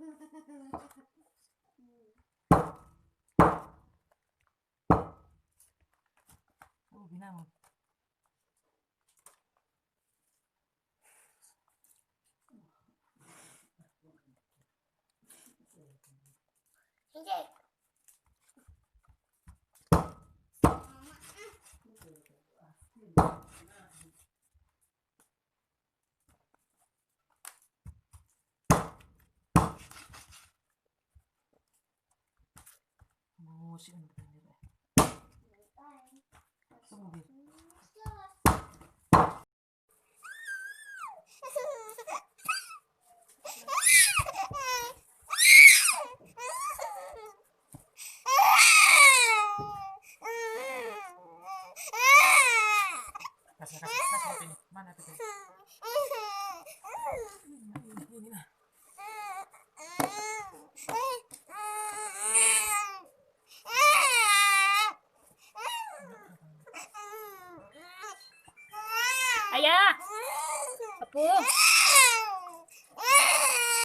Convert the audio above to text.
Oh, binangon. Hindi. Musik ang pinira. Sumubir. Kasih ini. Mana itu? Ini nah. Ayah. Apo.